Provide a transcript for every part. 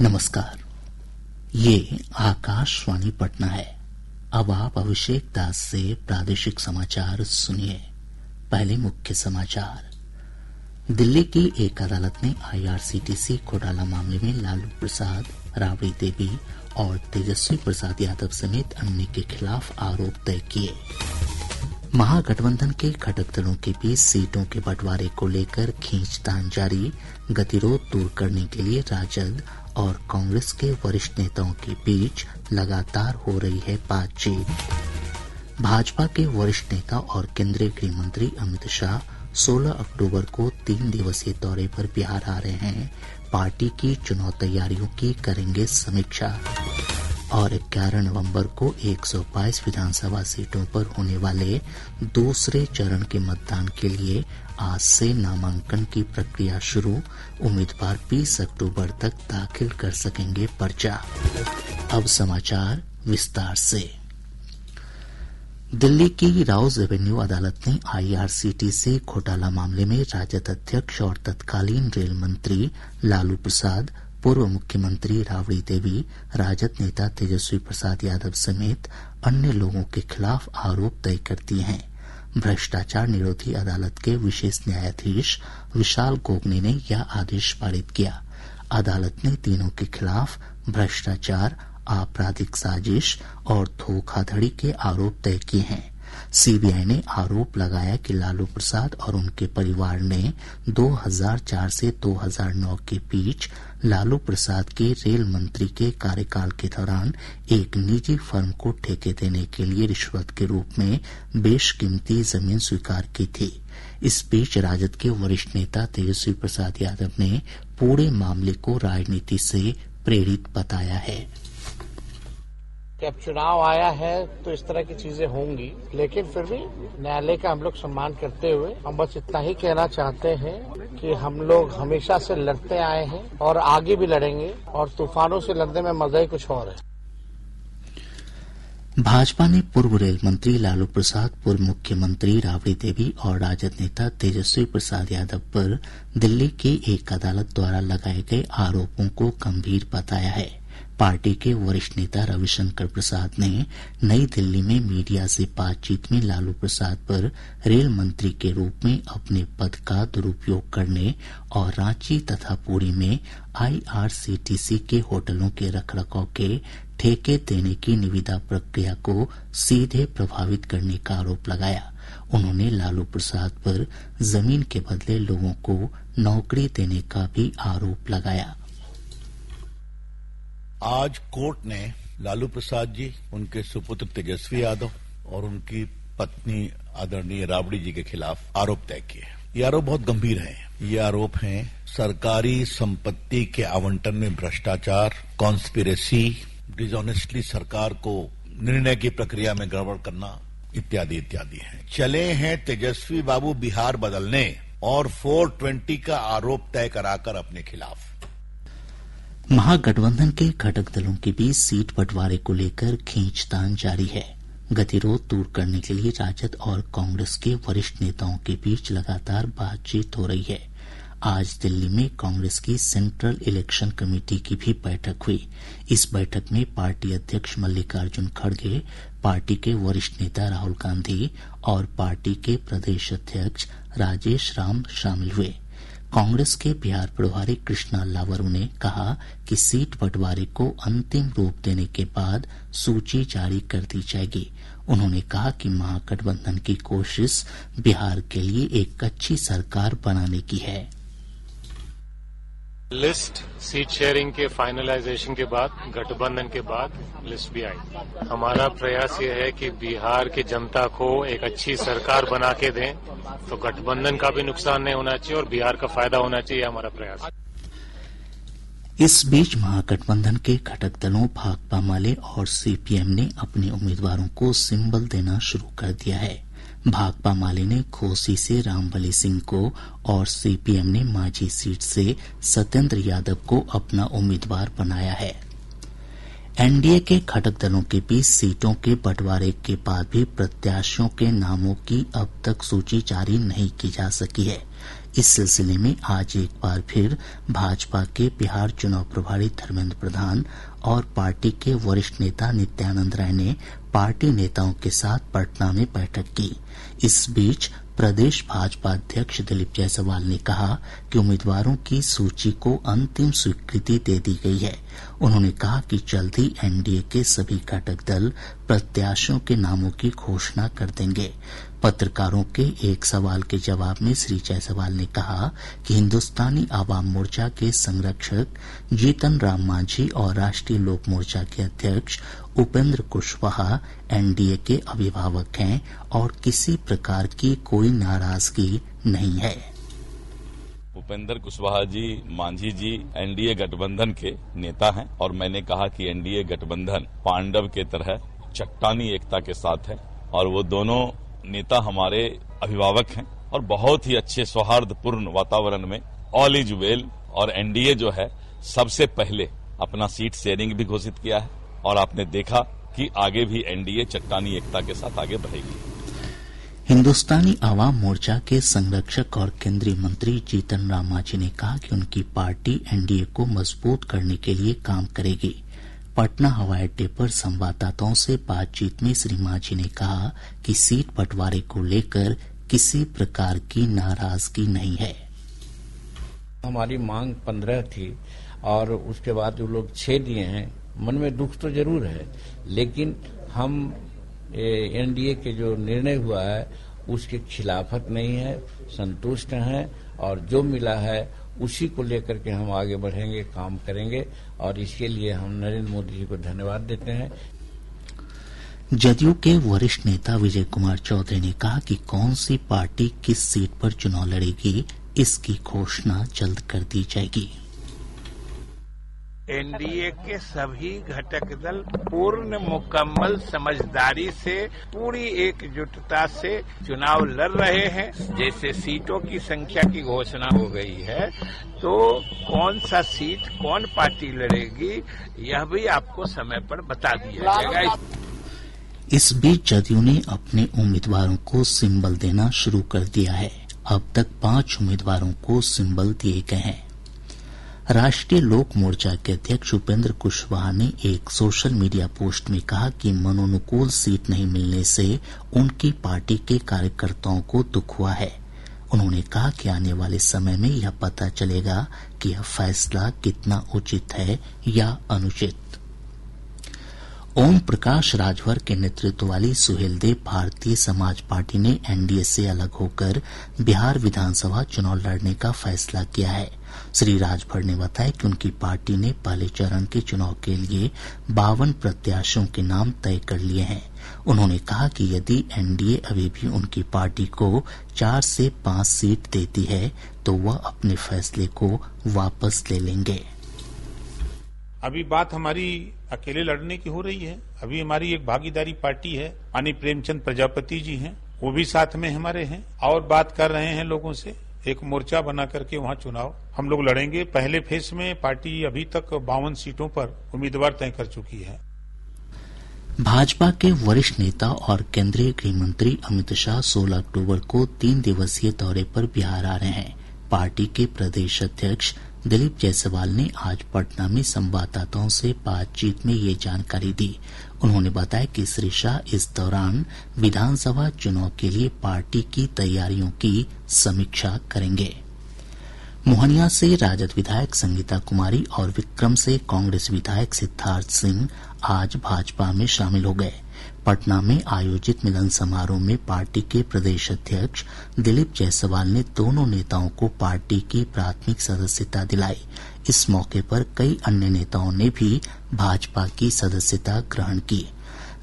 नमस्कार। ये आकाशवाणी पटना है। अब आप अभिषेक दास से प्रादेशिक समाचार सुनिए। पहले मुख्य समाचार। दिल्ली की एक अदालत ने आईआरसीटीसी घोटाला मामले में लालू प्रसाद, राबड़ी देवी और तेजस्वी प्रसाद यादव समेत अन्य के खिलाफ आरोप तय किए। महागठबंधन के घटक दलों के बीच सीटों के बंटवारे को लेकर खींचतान जारी। गतिरोध दूर करने के लिए राजद और कांग्रेस के वरिष्ठ नेताओं के बीच लगातार हो रही है बातचीत। भाजपा के वरिष्ठ नेता और केंद्रीय गृह मंत्री अमित शाह 16 अक्टूबर को 3 दिवसीय दौरे पर बिहार आ रहे हैं। पार्टी की चुनाव तैयारियों की करेंगे समीक्षा। और 11 नवंबर को 122 विधानसभा सीटों पर होने वाले दूसरे चरण के मतदान के लिए आज से नामांकन की प्रक्रिया शुरू। उम्मीदवार 20 अक्टूबर तक दाखिल कर सकेंगे पर्चा। अब समाचार विस्तार से। दिल्ली की राउज एवेन्यू अदालत ने आईआरसीटीसी घोटाला मामले में राजद अध्यक्ष और तत्कालीन रेल मंत्री लालू प्रसाद, पूर्व मुख्यमंत्री राबड़ी देवी, राजद नेता तेजस्वी प्रसाद यादव समेत अन्य लोगों के खिलाफ आरोप तय कर दिए हैं। भ्रष्टाचार निरोधी अदालत के विशेष न्यायाधीश विशाल गोगने ने यह आदेश पारित किया। अदालत ने तीनों के खिलाफ भ्रष्टाचार, आपराधिक साजिश और धोखाधड़ी के आरोप तय किए हैं। सीबीआई ने आरोप लगाया कि लालू प्रसाद और उनके परिवार ने 2004 से 2009 के बीच लालू प्रसाद के रेल मंत्री के कार्यकाल के दौरान एक निजी फर्म को ठेके देने के लिए रिश्वत के रूप में बेशकीमती जमीन स्वीकार की थी। इस बीच राजद के वरिष्ठ नेता तेजस्वी प्रसाद यादव ने पूरे मामले को राजनीति से प्रेरित बताया है। अब चुनाव आया है तो इस तरह की चीजें होंगी, लेकिन फिर भी न्यायालय का हम लोग सम्मान करते हुए हम बस इतना ही कहना चाहते हैं कि हम लोग हमेशा से लड़ते आए हैं और आगे भी लड़ेंगे, और तूफानों से लड़ने में मजा ही कुछ और है। भाजपा ने पूर्व रेल मंत्री लालू प्रसाद, पूर्व मुख्यमंत्री राबड़ी देवी और राजद नेता तेजस्वी प्रसाद यादव पर दिल्ली की एक अदालत द्वारा लगाए गए आरोपों को गंभीर बताया है। पार्टी के वरिष्ठ नेता रविशंकर प्रसाद ने नई दिल्ली में मीडिया से बातचीत में लालू प्रसाद पर रेल मंत्री के रूप में अपने पद का दुरुपयोग करने और रांची तथा पुरी में आईआरसीटीसी के होटलों के रखरखाव के ठेके देने की निविदा प्रक्रिया को सीधे प्रभावित करने का आरोप लगाया। उन्होंने लालू प्रसाद पर जमीन के बदले लोगों को नौकरी देने का भी आरोप लगाया। आज कोर्ट ने लालू प्रसाद जी, उनके सुपुत्र तेजस्वी यादव और उनकी पत्नी आदरणीय राबड़ी जी के खिलाफ आरोप तय किए। ये आरोप बहुत गंभीर है। ये आरोप हैं सरकारी संपत्ति के आवंटन में भ्रष्टाचार, कॉन्स्पिरेसी, डिसऑनेस्टली सरकार को निर्णय की प्रक्रिया में गड़बड़ करना इत्यादि इत्यादि हैं। चले हैं तेजस्वी बाबू बिहार बदलने और 420 का आरोप तय कराकर अपने खिलाफ। महागठबंधन के घटक दलों के बीच सीट बंटवारे को लेकर खींचतान जारी है। गतिरोध दूर करने के लिए राजद और कांग्रेस के वरिष्ठ नेताओं के बीच लगातार बातचीत हो रही है। आज दिल्ली में कांग्रेस की सेंट्रल इलेक्शन कमेटी की भी बैठक हुई। इस बैठक में पार्टी अध्यक्ष मल्लिकार्जुन खड़गे, पार्टी के वरिष्ठ नेता राहुल गांधी और पार्टी के प्रदेश अध्यक्ष राजेश राम शामिल हुए। कांग्रेस के बिहार प्रभारी कृष्णा लावरू ने कहा कि सीट बंटवारे को अंतिम रूप देने के बाद सूची जारी कर दी जाएगी। उन्होंने कहा कि महागठबंधन की कोशिश बिहार के लिए एक अच्छी सरकार बनाने की है। लिस्ट सीट शेयरिंग के फाइनलाइजेशन के बाद, गठबंधन के बाद लिस्ट भी आई। हमारा प्रयास ये है कि बिहार की जनता को एक अच्छी सरकार बना के दें, तो गठबंधन का भी नुकसान नहीं होना चाहिए और बिहार का फायदा होना चाहिए, हमारा प्रयास। इस बीच महागठबंधन के घटक दलों भाकपा माले और सीपीएम ने अपने उम्मीदवारों को सिंबल देना शुरू कर दिया है। भाकपा माले ने घोसी से रामबली सिंह को और सीपीएम ने मांझी सीट से सत्येंद्र यादव को अपना उम्मीदवार बनाया है। एनडीए के घटक दलों के बीच सीटों के बंटवारे के बाद भी प्रत्याशियों के नामों की अब तक सूची जारी नहीं की जा सकी है। इस सिलसिले में आज एक बार फिर भाजपा के बिहार चुनाव प्रभारी धर्मेंद्र प्रधान और पार्टी के वरिष्ठ नेता नित्यानंद राय ने पार्टी नेताओं के साथ पटना में बैठक की। इस बीच प्रदेश भाजपा अध्यक्ष दिलीप जायसवाल ने कहा कि उम्मीदवारों की सूची को अंतिम स्वीकृति दे दी गई है। उन्होंने कहा कि जल्द ही एनडीए के सभी घटक दल प्रत्याशियों के नामों की घोषणा कर देंगे। पत्रकारों के एक सवाल के जवाब में श्री जायसवाल ने कहा कि हिंदुस्तानी आवाम मोर्चा के संरक्षक जीतन राम मांझी और राष्ट्रीय लोक मोर्चा के अध्यक्ष उपेंद्र कुशवाहा एनडीए के अभिभावक हैं और किसी प्रकार की कोई नाराजगी नहीं है। उपेंद्र कुशवाहा जी, मांझी जी एनडीए गठबंधन के नेता हैं और मैंने कहा कि एनडीए गठबंधन पांडव के तरह चट्टानी एकता के साथ है और वो दोनों नेता हमारे अभिभावक हैं और बहुत ही अच्छे सौहार्दपूर्ण वातावरण में ऑल इज वेल और एनडीए जो है सबसे पहले अपना सीट शेयरिंग भी घोषित किया है और आपने देखा कि आगे भी एनडीए चट्टानी एकता के साथ आगे बढ़ेगी। हिंदुस्तानी आवाम मोर्चा के संरक्षक और केंद्रीय मंत्री जीतन राम मांझी ने कहा कि उनकी पार्टी एनडीए को मजबूत करने के लिए काम करेगी। पटना हवाई अड्डे पर संवाददाताओं से बातचीत में श्री मांझी ने कहा कि सीट बंटवारे को लेकर किसी प्रकार की नाराजगी नहीं है। हमारी मांग 15 थी और उसके बाद वो लोग 6 दिए हैं। मन में दुख तो जरूर है, लेकिन हम एनडीए के जो निर्णय हुआ है उसके खिलाफत नहीं है, संतुष्ट हैं और जो मिला है उसी को लेकर के हम आगे बढ़ेंगे, काम करेंगे और इसके लिए हम नरेंद्र मोदी जी को धन्यवाद देते हैं। जदयू के वरिष्ठ नेता विजय कुमार चौधरी ने कहा कि कौन सी पार्टी किस सीट पर चुनाव लड़ेगी इसकी घोषणा जल्द कर दी जाएगी। एनडीए के सभी घटक दल पूर्ण मुकम्मल समझदारी से पूरी एकजुटता से चुनाव लड़ रहे हैं। जैसे सीटों की संख्या की घोषणा हो गई है तो कौन सा सीट कौन पार्टी लड़ेगी यह भी आपको समय पर बता दिया जाएगा। इस बीच जदयू ने अपने उम्मीदवारों को सिंबल देना शुरू कर दिया है। अब तक 5 उम्मीदवारों को सिंबल दिए गए हैं। राष्ट्रीय लोक मोर्चा के अध्यक्ष उपेंद्र कुशवाहा ने एक सोशल मीडिया पोस्ट में कहा कि मनोनुकूल सीट नहीं मिलने से उनकी पार्टी के कार्यकर्ताओं को दुख हुआ है। उन्होंने कहा कि आने वाले समय में यह पता चलेगा कि यह फैसला कितना उचित है या अनुचित। ओम प्रकाश राजभर के नेतृत्व वाली सुहेलदेव भारतीय समाज पार्टी ने एनडीए से अलग होकर बिहार विधानसभा चुनाव लड़ने का फैसला किया है। श्री राजभर ने बताया कि उनकी पार्टी ने पहले चरण के चुनाव के लिए 52 प्रत्याशियों के नाम तय कर लिए हैं। उन्होंने कहा कि यदि एनडीए अभी भी उनकी पार्टी को 4 से 5 सीट देती है तो वह अपने फैसले को वापस ले लेंगे। अभी बात हमारी अकेले लड़ने की हो रही है। अभी हमारी एक भागीदारी पार्टी है, माननीय प्रेमचंद प्रजापति जी हैं, वो भी साथ में हमारे हैं और बात कर रहे हैं लोगों से। एक मोर्चा बना करके वहां चुनाव हम लोग लड़ेंगे। पहले फेज में पार्टी अभी तक 52 सीटों पर उम्मीदवार तय कर चुकी है। भाजपा के वरिष्ठ नेता और केंद्रीय गृह मंत्री अमित शाह 16 अक्टूबर को 3 दिवसीय दौरे पर बिहार आ रहे हैं। पार्टी के प्रदेश अध्यक्ष दिलीप जायसवाल ने आज पटना में संवाददाताओं से बातचीत में ये जानकारी दी। उन्होंने बताया कि श्री शाह इस दौरान विधानसभा चुनाव के लिए पार्टी की तैयारियों की समीक्षा करेंगे। मोहनिया से राजद विधायक संगीता कुमारी और विक्रम से कांग्रेस विधायक सिद्धार्थ सिंह आज भाजपा में शामिल हो गए। पटना में आयोजित मिलन समारोह में पार्टी के प्रदेश अध्यक्ष दिलीप जायसवाल ने दोनों नेताओं को पार्टी की प्राथमिक सदस्यता दिलाई। इस मौके पर कई अन्य नेताओं ने भी भाजपा की सदस्यता ग्रहण की।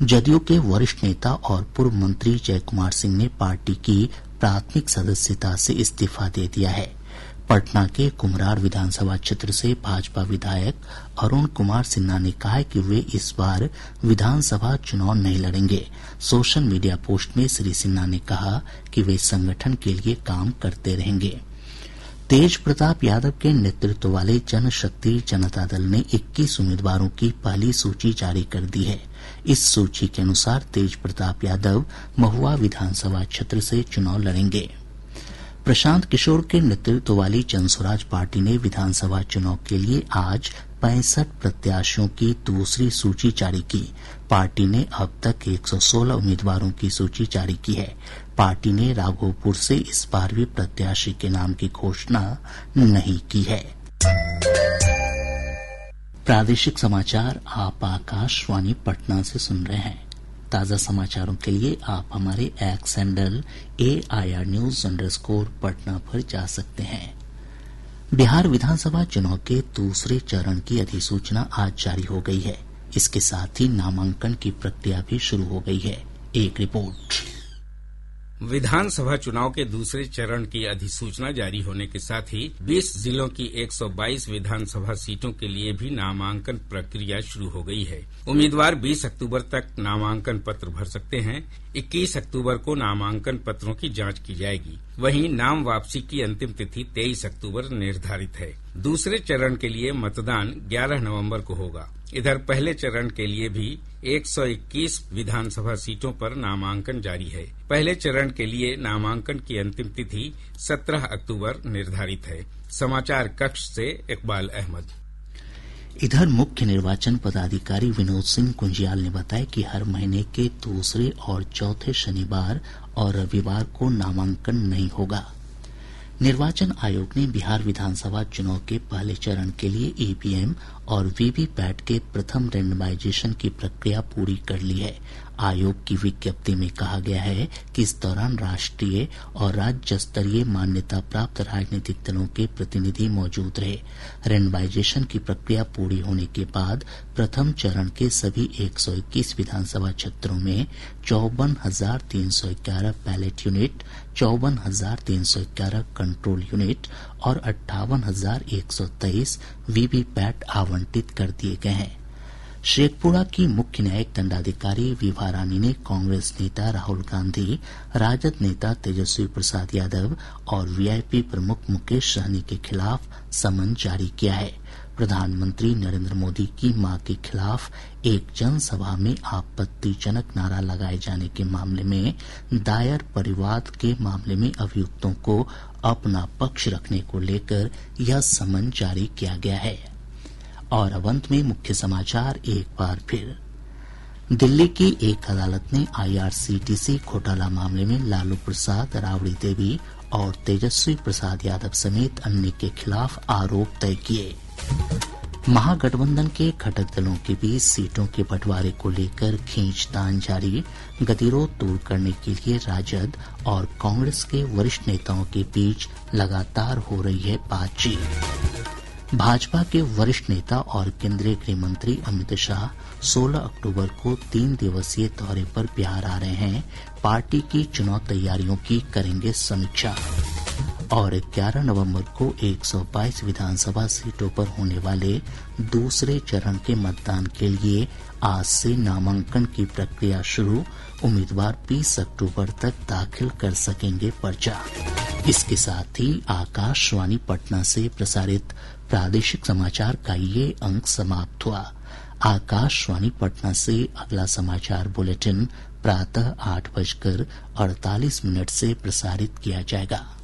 जदयू के वरिष्ठ नेता और पूर्व मंत्री जय कुमार सिंह ने पार्टी की प्राथमिक सदस्यता से इस्तीफा दे दिया है। पटना के कुम्हरार विधानसभा क्षेत्र से भाजपा विधायक अरुण कुमार सिन्हा ने कहा है कि वे इस बार विधानसभा चुनाव नहीं लड़ेंगे। सोशल मीडिया पोस्ट में श्री सिन्हा ने कहा कि वे संगठन के लिए काम करते रहेंगे। तेज प्रताप यादव के नेतृत्व वाले जनशक्ति जनता दल ने 21 उम्मीदवारों की पहली सूची जारी कर दी है। इस सूची के अनुसार तेज प्रताप यादव महुआ विधानसभा क्षेत्र से चुनाव लड़ेंगे। प्रशांत किशोर के नेतृत्व वाली जनसुराज पार्टी ने विधानसभा चुनाव के लिए आज 65 प्रत्याशियों की दूसरी सूची जारी की। पार्टी ने अब तक 116 उम्मीदवारों की सूची जारी की है। पार्टी ने राघोपुर से इस बार भी प्रत्याशी के नाम की घोषणा नहीं की है। प्रादेशिक समाचार आप आकाशवाणी पटना से सुन रहे हैं। ताज़ा समाचारों के लिए आप हमारे एक्स हैंडल AIRnews_पटना पर जा सकते हैं। बिहार विधानसभा चुनाव के दूसरे चरण की अधिसूचना आज जारी हो गई है। इसके साथ ही नामांकन की प्रक्रिया भी शुरू हो गई है। एक रिपोर्ट। विधानसभा चुनाव के दूसरे चरण की अधिसूचना जारी होने के साथ ही 20 जिलों की 122 विधानसभा सीटों के लिए भी नामांकन प्रक्रिया शुरू हो गई है। उम्मीदवार 20 अक्टूबर तक नामांकन पत्र भर सकते हैं। 21 अक्टूबर को नामांकन पत्रों की जांच की जाएगी। वहीं नाम वापसी की अंतिम तिथि 23 अक्टूबर निर्धारित है। दूसरे चरण के लिए मतदान 11 नवंबर को होगा। इधर पहले चरण के लिए भी 121 विधानसभा सीटों पर नामांकन जारी है। पहले चरण के लिए नामांकन की अंतिम तिथि 17 अक्टूबर निर्धारित है। समाचार कक्ष से इकबाल अहमद। इधर मुख्य निर्वाचन पदाधिकारी विनोद सिंह कुंजियाल ने बताया कि हर महीने के दूसरे और चौथे शनिवार और रविवार को नामांकन नहीं होगा। निर्वाचन आयोग ने बिहार विधानसभा चुनाव के पहले चरण के लिए ईवीएम और वीवीपैट के प्रथम रैंडमाइजेशन की प्रक्रिया पूरी कर ली है। आयोग की विज्ञप्ति में कहा गया है कि इस दौरान राष्ट्रीय और राज्य स्तरीय मान्यता प्राप्त राजनीतिक दलों के प्रतिनिधि मौजूद रहे। रैंडमाइजेशन की प्रक्रिया पूरी होने के बाद प्रथम चरण के सभी 121 विधानसभा क्षेत्रों में 54,311 बैलेट यूनिट, 54,311 कंट्रोल यूनिट और 58,123 वीवीपैट आवंटित कर दिए गए हैं। शेखपुरा की मुख्य न्यायिक दंडाधिकारी विभा रानी ने कांग्रेस नेता राहुल गांधी, राजद नेता तेजस्वी प्रसाद यादव और वीआईपी प्रमुख मुकेश सहनी के खिलाफ समन जारी किया है। प्रधानमंत्री नरेंद्र मोदी की मां के खिलाफ एक जनसभा में आपत्तिजनक नारा लगाए जाने के मामले में दायर परिवाद के मामले में अभियुक्तों को अपना पक्ष रखने को लेकर यह समन जारी किया गया है। और अब अंत में मुख्य समाचार एक बार फिर। दिल्ली की एक अदालत ने IRCTC घोटाला मामले में लालू प्रसाद, राबड़ी देवी और तेजस्वी प्रसाद यादव समेत अन्य के खिलाफ आरोप तय किए। महागठबंधन के घटक दलों के बीच सीटों के बंटवारे को लेकर खींचतान जारी। गतिरोध दूर करने के लिए राजद और कांग्रेस के वरिष्ठ नेताओं के बीच लगातार हो रही है बातचीत। भाजपा के वरिष्ठ नेता और केंद्रीय गृह मंत्री अमित शाह 16 अक्टूबर को 3 दिवसीय दौरे पर बिहार आ रहे हैं। पार्टी की चुनाव तैयारियों की करेंगे समीक्षा। और 11 नवंबर को 122 विधानसभा सीटों पर होने वाले दूसरे चरण के मतदान के लिए आज से नामांकन की प्रक्रिया शुरू। उम्मीदवार 20 अक्टूबर तक दाखिल कर सकेंगे पर्चा। इसके साथ ही आकाशवाणी पटना से प्रसारित प्रादेशिक समाचार का ये अंक समाप्त हुआ। आकाशवाणी पटना से अगला समाचार बुलेटिन प्रातः 8:48 से प्रसारित किया जाएगा।